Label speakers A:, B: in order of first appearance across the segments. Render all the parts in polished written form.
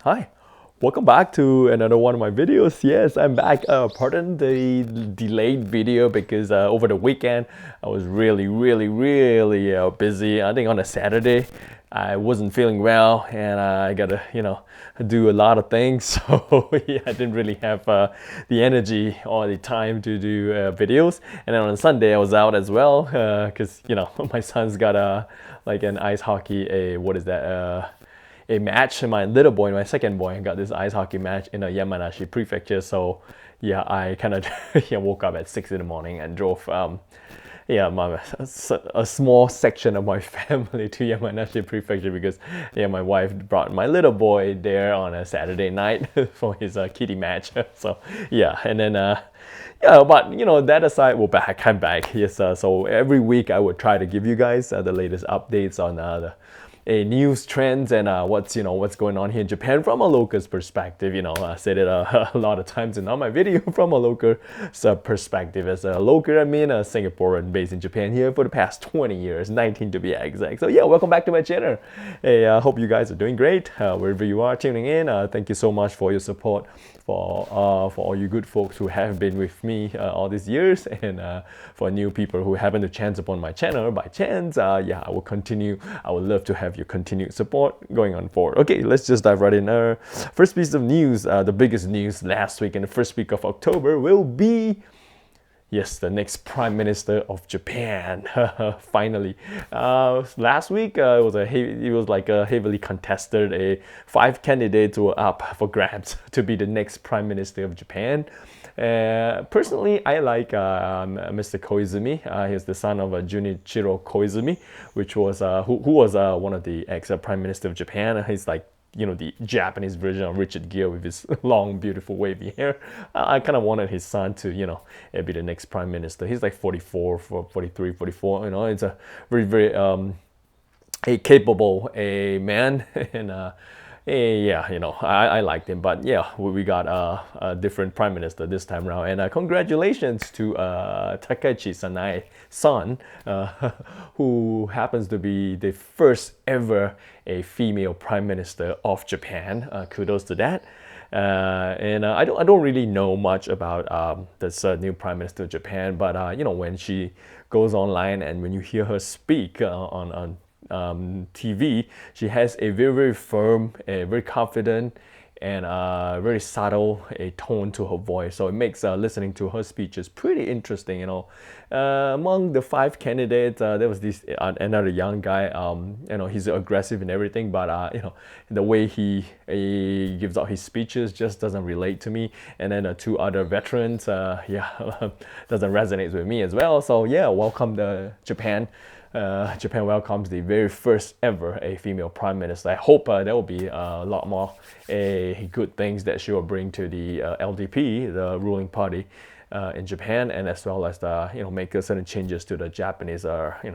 A: Hi, welcome back to another one of my videos. Yes, I'm back. Pardon the delayed video because over the weekend I was really busy. I think on a Saturday I wasn't feeling well and I gotta, do a lot of things. So yeah, I didn't really have the energy or the time to do videos. And then on Sunday I was out as well because my son's got like an ice hockey, a match. My little boy, my second boy, got this ice hockey match in a Yamanashi prefecture. So yeah, I kind of woke up at 6 in the morning and drove a small section of my family to Yamanashi prefecture because my wife brought my little boy there on a Saturday night for his kitty match. So yeah, and then but that aside, I'm back. Yes, so every week I would try to give you guys the latest updates on the news trends and what's going on here in Japan from a local's perspective. I said it a lot of times in all my video from a local perspective. As a local, I mean a Singaporean based in Japan here for the past 20 years, 19 to be exact. So yeah, welcome back to my channel. Hey, I hope you guys are doing great wherever you are tuning in. Thank you so much for your support, for all you good folks who have been with me all these years, and for new people who happen to chance upon my channel by chance. I will continue. I would love to have your continued support going on forward. Okay, let's just dive right in. First piece of news, the biggest news last week in the first week of October will be, yes, the next Prime Minister of Japan. Finally, last week it was like a heavily contested. Five candidates were up for grabs to be the next Prime Minister of Japan. Personally, I like Mr. Koizumi. He's the son of Junichiro Koizumi, which was who was one of the ex-prime minister of Japan. He's like the Japanese version of Richard Gere with his long, beautiful, wavy hair. I kind of wanted his son to, be the next prime minister. He's like 44, 43, 44. It's a very a capable a man, and I liked him. But yeah, we got a different prime minister this time around, and congratulations to Takechi Sanai's son, who happens to be the first ever a female prime minister of Japan. Kudos to that. I don't really know much about this new prime minister of Japan, but when she goes online and when you hear her speak on TV, she has a very firm, a very confident, and very subtle a tone to her voice. So it makes listening to her speeches pretty interesting. Among the five candidates, there was this another young guy. He's aggressive and everything, but the way he gives out his speeches just doesn't relate to me. And then two other veterans, doesn't resonate with me as well. So yeah, welcome to Japan. Japan welcomes the very first ever a female prime minister. I hope there will be a lot more good things that she will bring to the LDP, the ruling party in Japan, and as well as make certain changes to the Japanese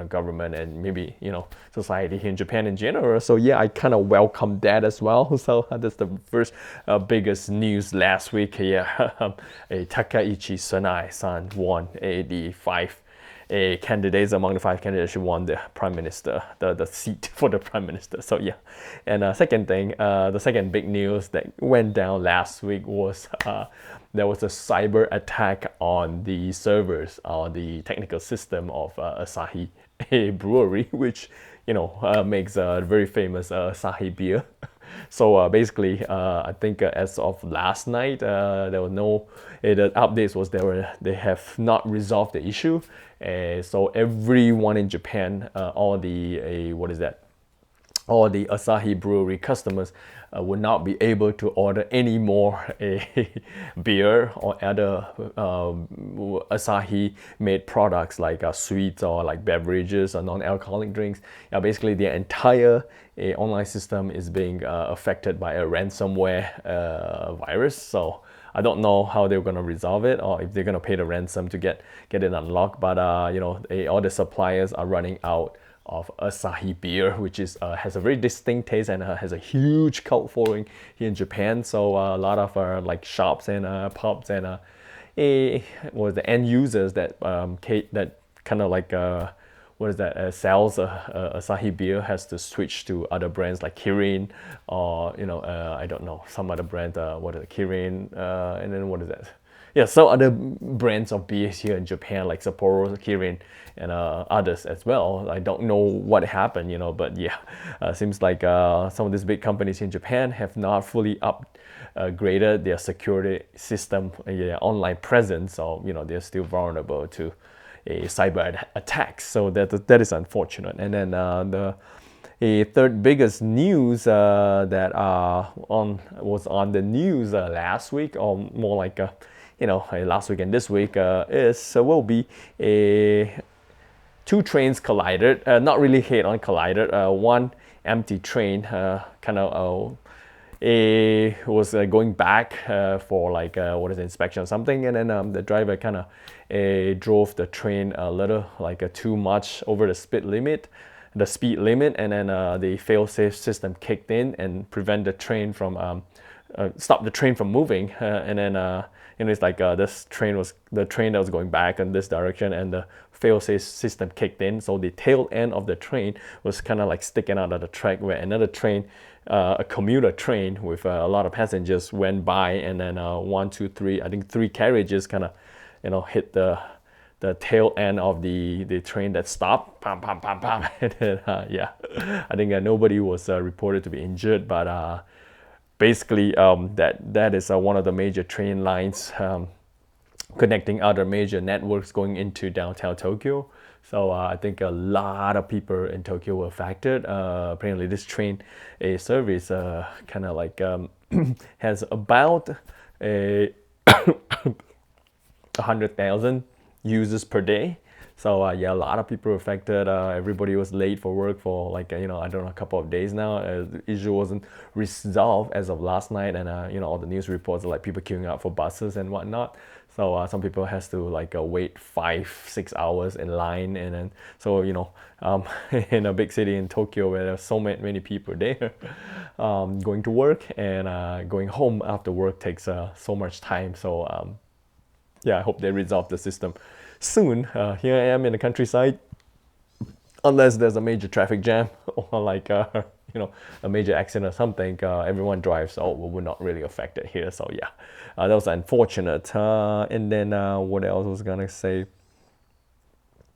A: government and maybe society here in Japan in general. So yeah, I kind of welcome that as well. So that's the first biggest news last week. Yeah, a Takaichi Sanai-san won the candidates. Among the five candidates, she won the prime minister, the seat for the prime minister. So yeah, and second thing, the second big news that went down last week was there was a cyber attack on the servers or the technical system of Asahi Brewery, which makes a very famous Asahi beer. So basically, I think as of last night, there were no. The updates was they have not resolved the issue. So everyone in Japan, all the all the Asahi Brewery customers would not be able to order any more beer or other Asahi made products like sweets or like beverages or non-alcoholic drinks. Basically, the entire online system is being affected by a ransomware virus. So I don't know how they're gonna resolve it or if they're gonna pay the ransom to get it unlocked. But all the suppliers are running out of Asahi beer, which is has a very distinct taste and has a huge cult following here in Japan. So a lot of like shops and pubs and the end users that that kind of like what is that? Sells Asahi beer has to switch to other brands like Kirin, or I don't know, some other brand. What is it? Kirin, and then what is that? Yeah, some other brands of beers here in Japan like Sapporo, Kirin, and others as well. I don't know what happened, but yeah, seems like some of these big companies in Japan have not fully upgraded their security system, their online presence, so they're still vulnerable to a cyber attack. So that is unfortunate. And then the a third biggest news that was on the news last week, or more like last week and this week, will be a two trains collided, not really head-on collided. One empty train kind of was going back for like what is it, inspection or something, and then the driver kind of drove the train a little like too much over the speed limit, and then the fail-safe system kicked in and prevent the train from stop the train from moving, and then it's like this train was the train that was going back in this direction, and the fail-safe system kicked in, so the tail end of the train was kind of like sticking out of the track, where another train, a commuter train with a lot of passengers went by, and then one, two, three, I think three carriages kind of hit the tail end of the train that stopped, pam, pam, pam, pam. And then, yeah, I think nobody was reported to be injured, but basically that is one of the major train lines connecting other major networks going into downtown Tokyo. So I think a lot of people in Tokyo were affected. Apparently this train service kind of like has about a 100,000 users per day. So yeah, a lot of people were affected. Everybody was late for work for like I don't know, a couple of days now. The issue wasn't resolved as of last night, and all the news reports are like people queuing up for buses and whatnot. So some people has to like wait 5-6 hours in line, and then so in a big city in Tokyo where there's so many people there, going to work and going home after work takes so much time. So yeah, I hope they resolve the system soon. Here I am in the countryside. Unless there's a major traffic jam or like a major accident or something, everyone drives, so we're not really affected here. So yeah, that was unfortunate. And then what else was gonna say?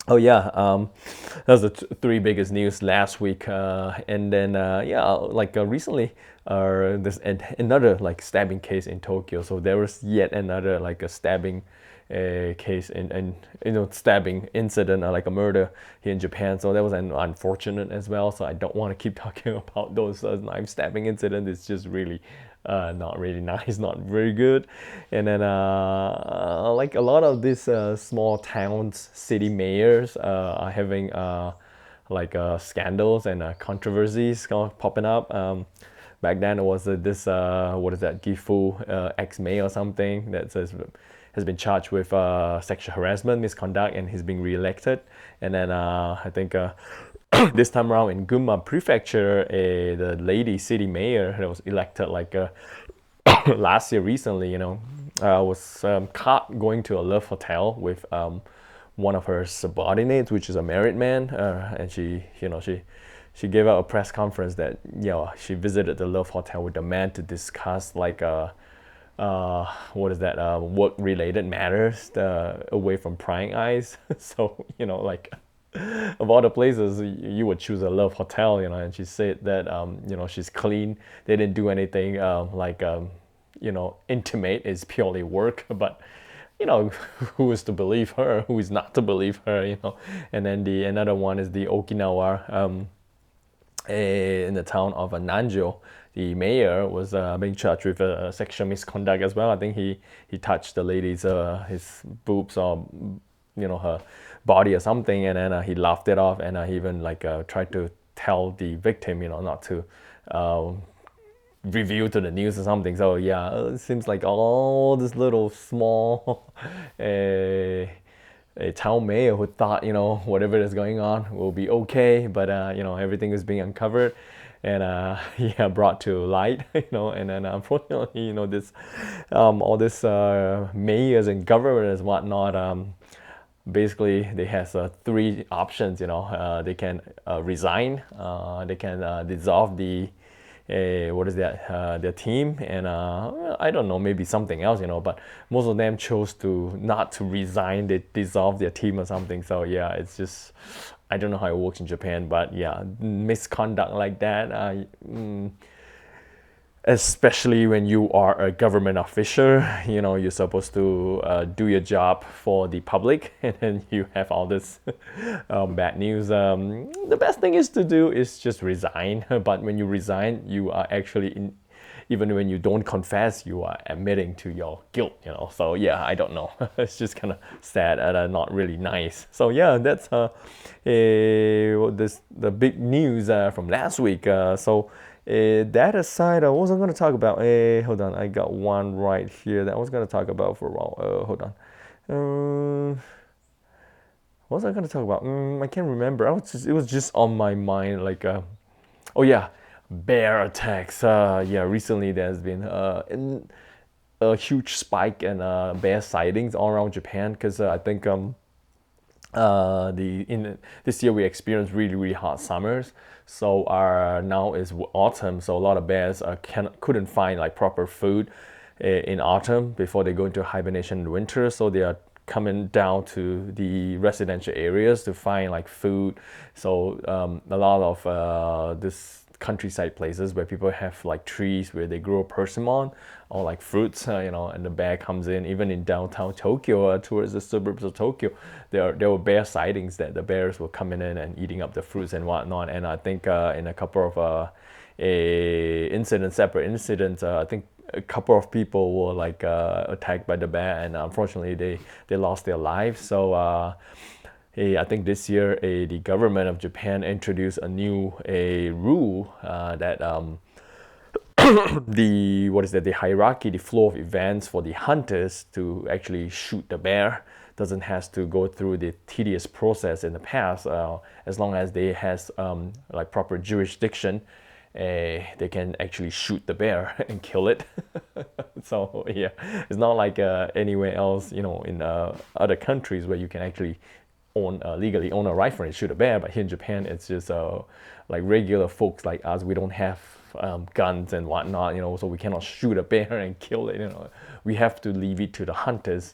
A: Oh yeah, that was the three biggest news last week. And then yeah, like recently, there's another like stabbing case in Tokyo. So there was yet another like a stabbing case and stabbing incident, like a murder here in Japan. So that was unfortunate as well. So I don't want to keep talking about those knife stabbing incidents. It's just really not really nice, not very good. And then like a lot of these small towns, city mayors are having like scandals and controversies popping up. Back then it was this what is that, Gifu ex-mayor or something that has been charged with sexual harassment, misconduct, and he's being re-elected. And then I think this time around in Gunma Prefecture, the lady city mayor that was elected like last year recently, was caught going to a Love Hotel with one of her subordinates, which is a married man, and she gave out a press conference that she visited the Love Hotel with the man to discuss like what is that, work-related matters away from prying eyes. So like of all the places you would choose a Love Hotel, and she said that she's clean, they didn't do anything like intimate, is purely work. But who is to believe her, who is not to believe her? And then another one is the Okinawa, in the town of Nanjo. The mayor was being charged with sexual misconduct as well. I think he touched the lady's his boobs or her body or something, and then he laughed it off, and he even like tried to tell the victim not to reveal to the news or something. So yeah, it seems like all this little small a town mayor who thought whatever is going on will be okay, but everything is being uncovered and yeah, brought to light. And then unfortunately this all this mayors and governors and whatnot basically they has three options. They can resign, they can dissolve the what is that their team, and I don't know, maybe something else. But most of them chose to not to resign. They dissolve their team or something. So yeah, it's just, I don't know how it works in Japan, but yeah, misconduct like that, especially when you are a government official. You're supposed to do your job for the public, and then you have all this bad news. The best thing is to do is just resign. But when you resign, you are actually even when you don't confess, you are admitting to your guilt. So yeah, I don't know. It's just kind of sad and not really nice. So yeah, that's the big news from last week. That aside, I wasn't going to talk about. Hold on, I got one right here that I was going to talk about for a while. Hold on. What was I going to talk about? I can't remember. It was just on my mind. Oh yeah, bear attacks. Yeah, recently there's been a huge spike in bear sightings all around Japan, because I think this year we experienced really really hot summers. So now is autumn, so a lot of bears couldn't find like proper food in autumn before they go into hibernation in winter. So they are coming down to the residential areas to find like food. So a lot of this countryside places where people have like trees where they grow persimmon or like fruits, and the bear comes in. Even in downtown Tokyo, towards the suburbs of Tokyo, there were bear sightings that the bears were coming in and eating up the fruits and whatnot. And I think in a couple of separate incidents, I think a couple of people were like attacked by the bear, and unfortunately they lost their lives. So I think this year the government of Japan introduced a new rule that the hierarchy, the flow of events for the hunters to actually shoot the bear doesn't have to go through the tedious process in the past. As long as they has like proper jurisdiction, they can actually shoot the bear and kill it. So yeah, it's not like anywhere else, in other countries where you can actually legally own a rifle and shoot a bear. But here in Japan, it's just like regular folks like us. We don't have guns and whatnot, so we cannot shoot a bear and kill it. We have to leave it to the hunters,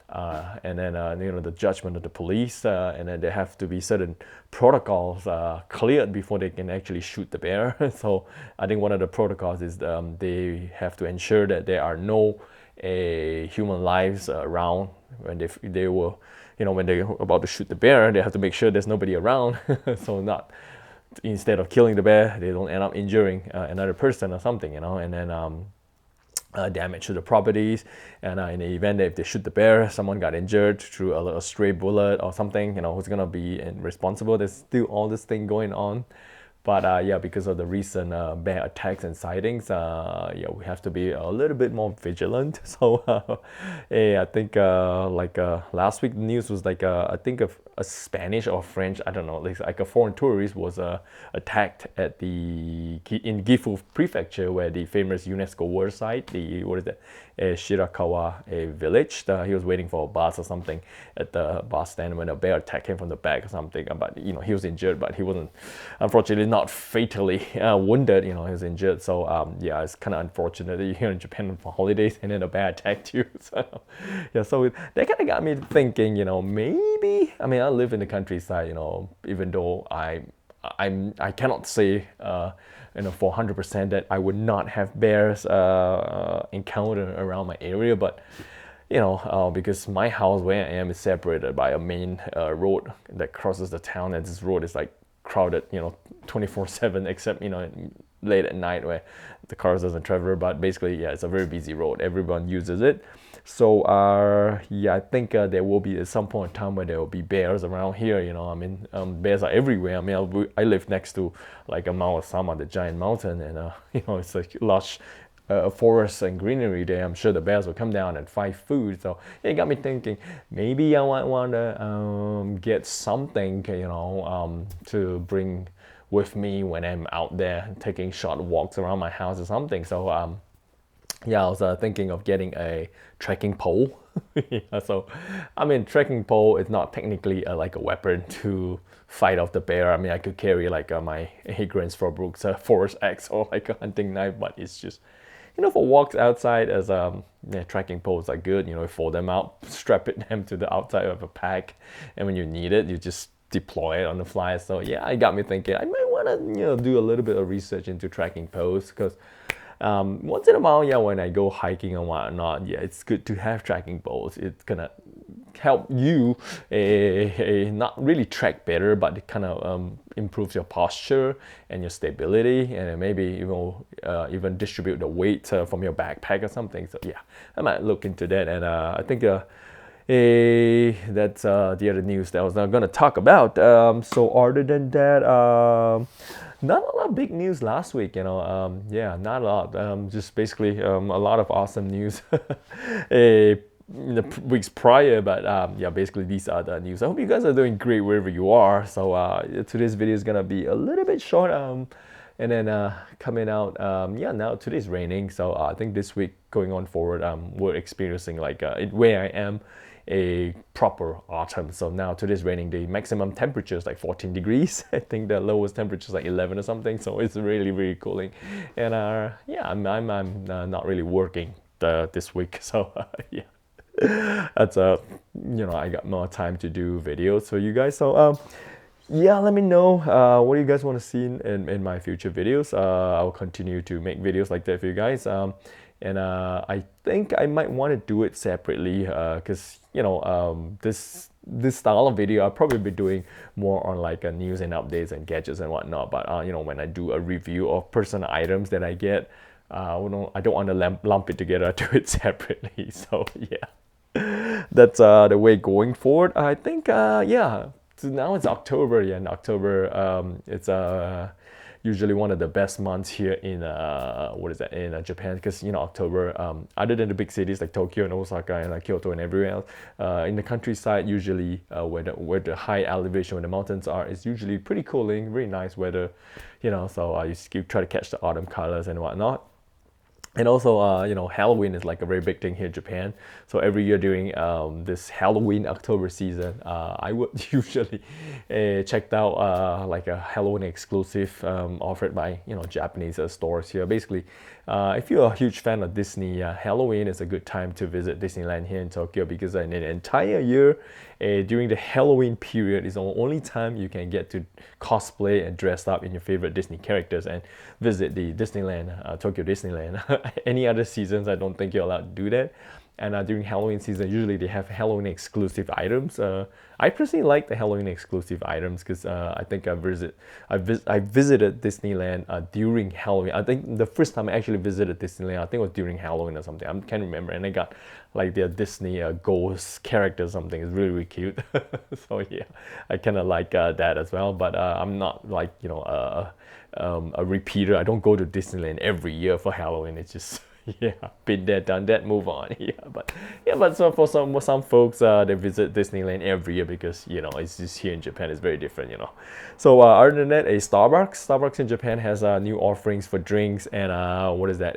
A: and then the judgment of the police, and then there have to be certain protocols cleared before they can actually shoot the bear. So I think one of the protocols is they have to ensure that there are no human lives around when they were, when they're about to shoot the bear. They have to make sure there's nobody around. So not, instead of killing the bear, they don't end up injuring another person or something, and then damage to the properties. And in the event that if they shoot the bear, someone got injured through a stray bullet or something, who's gonna be responsible? There's still all this thing going on. But yeah, because of the recent bear attacks and sightings, yeah, we have to be a little bit more vigilant. So I think last week the news was like I think a Spanish or French, I don't know, like a foreign tourist was attacked at in Gifu Prefecture, where the famous UNESCO World Site, Shirakawa village. He was waiting for a bus or something at the bus stand when a bear attacked him from the back or something. But he was injured, but he wasn't, unfortunately, not fatally wounded. He was injured. So yeah, it's kind of unfortunate that you're here in Japan for holidays and then a bear attacked you. So yeah, so that kind of got me thinking. Maybe, I mean, I live in the countryside. Even though I cannot say for 100% that I would not have bears encounter around my area, but because my house where I am is separated by a main road that crosses the town, and this road is like crowded 24/7, except late at night where the cars doesn't travel. But basically, yeah, it's a very busy road, everyone uses it. So yeah, I think there will be at some point in time where there will be bears around here. I mean, bears are everywhere. I mean, I live next to like a Mount Osama, the giant mountain, and it's a lush forest and greenery there. I'm sure the bears will come down and find food. So it got me thinking, maybe I might want to get something, to bring with me when I'm out there taking short walks around my house or something. So yeah, I was thinking of getting a trekking pole. Yeah, so I mean, trekking pole is not technically like a weapon to fight off the bear. I mean, I could carry like my Higgins for Brooks Force X or like a hunting knife, but it's just for walks outside as yeah, trekking poles are good. Fold them out, strap them to the outside of a pack, and when you need it, you just deploy it on the fly. So yeah, it got me thinking I might want to do a little bit of research into trekking poles because once in a while, yeah, when I go hiking and whatnot, yeah, it's good to have trekking poles. It's gonna help you not really track better, but it kind of improves your posture and your stability, and maybe even distribute the weight from your backpack or something. So yeah, I might look into that, and I think that's the other news that I was not gonna talk about. So other than that, not a lot of big news last week. Yeah, not a lot. Just basically a lot of awesome news. In the weeks prior, but yeah, basically these are the news. I hope you guys are doing great wherever you are. So today's video is gonna be a little bit short, and then coming out, yeah, now today's raining, so I think this week going on forward, we're experiencing like where I am a proper autumn. So now today's raining, the maximum temperature is like 14 degrees. I think the lowest temperature is like 11 or something, so it's really really cooling. And yeah, I'm not really working this week, so yeah. That's I got more time to do videos for you guys. So yeah, let me know what do you guys want to see in my future videos. I'll continue to make videos like that for you guys. And I think I might want to do it separately because this style of video I'll probably be doing more on like news and updates and gadgets and whatnot. But when I do a review of personal items that I get, I don't want to lump it together. I do it separately. So yeah. That's the way going forward. I think yeah. So now it's October. Yeah, in October, it's usually one of the best months here in what is that, in Japan, because October, other than the big cities like Tokyo and Osaka and Kyoto and everywhere else, in the countryside usually where the high elevation, where the mountains are, it's usually pretty cooling, really nice weather. So you try to catch the autumn colors and whatnot. And also, Halloween is like a very big thing here in Japan. So every year during this Halloween October season, I would usually check out like a Halloween exclusive offered by Japanese stores here. Basically, if you're a huge fan of Disney, Halloween is a good time to visit Disneyland here in Tokyo, because in an entire year, during the Halloween period is the only time you can get to cosplay and dress up in your favorite Disney characters and visit the Disneyland, Tokyo Disneyland. Any other seasons, I don't think you're allowed to do that. And during Halloween season, usually they have Halloween exclusive items. I personally like the Halloween exclusive items because I think I visited Disneyland during Halloween. I think the first time I actually visited Disneyland, I think it was during Halloween or something. I can't remember. And I got like their Disney ghost character or something. It's really, really cute. So yeah, I kind of like that as well. But I'm not like a repeater. I don't go to Disneyland every year for Halloween. It's just yeah, been there, done that, move on. But so for some folks, they visit Disneyland every year because it's just here in Japan. It's very different. So other than that, Starbucks in Japan has new offerings for drinks and what is that?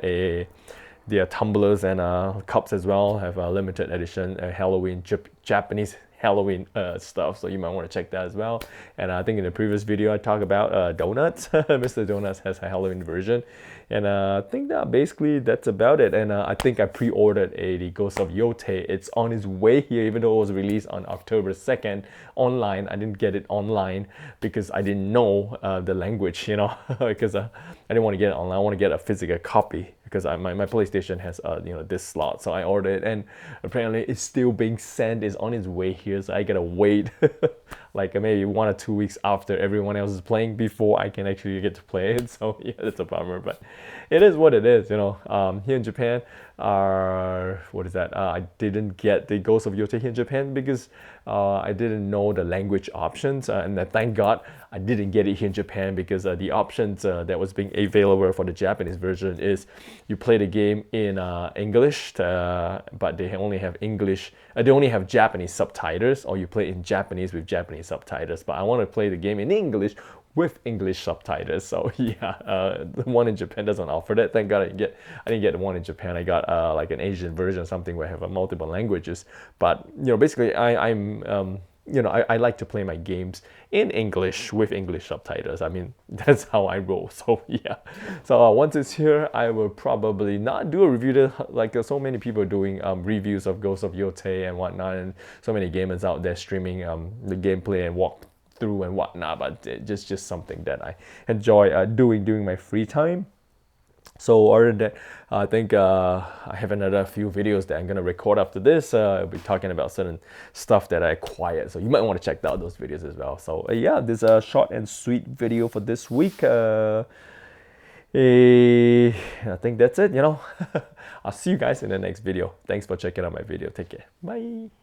A: Their tumblers and cups as well have a limited edition Halloween Japanese Halloween stuff, so you might want to check that as well. And I think in the previous video I talked about donuts. Mr. Donuts has a Halloween version, and I think that's about it. And I think I pre-ordered the Ghost of Yote. It's on its way here, even though it was released on October 2nd online. I didn't get it online because I didn't know the language, because I didn't want to get it online. I want to get a physical copy because my PlayStation has this slot. So I ordered it, and apparently it's still being sent. It's on its way here, so I gotta wait like maybe 1 or 2 weeks after everyone else is playing before I can actually get to play it. So yeah, that's a bummer, but it is what it is. Here in Japan, what is that? I didn't get the Ghost of Yote here in Japan because I didn't know the language options, and thank God I didn't get it here in Japan because the options that was being available for the Japanese version is you play the game in English, but they only have English. They only have Japanese subtitles, or you play in Japanese with Japanese subtitles. But I want to play the game in English with English subtitles. So yeah, the one in Japan doesn't offer that. Thank God I didn't get the one in Japan. I got like an Asian version, something where I have multiple languages. But basically I like to play my games in English with English subtitles. I mean, that's how I roll. So yeah. So once it's here, I will probably not do a review like so many people doing reviews of Ghost of Yotei and whatnot, and so many gamers out there streaming the gameplay and walkthrough and whatnot. But just something that I enjoy doing during my free time. So other than that, I think I have another few videos that I'm gonna record after this. I'll be talking about certain stuff that I acquired, so you might want to check out those videos as well. So yeah, this is a short and sweet video for this week. I think that's it. I'll see you guys in the next video. Thanks for checking out my video. Take care. Bye.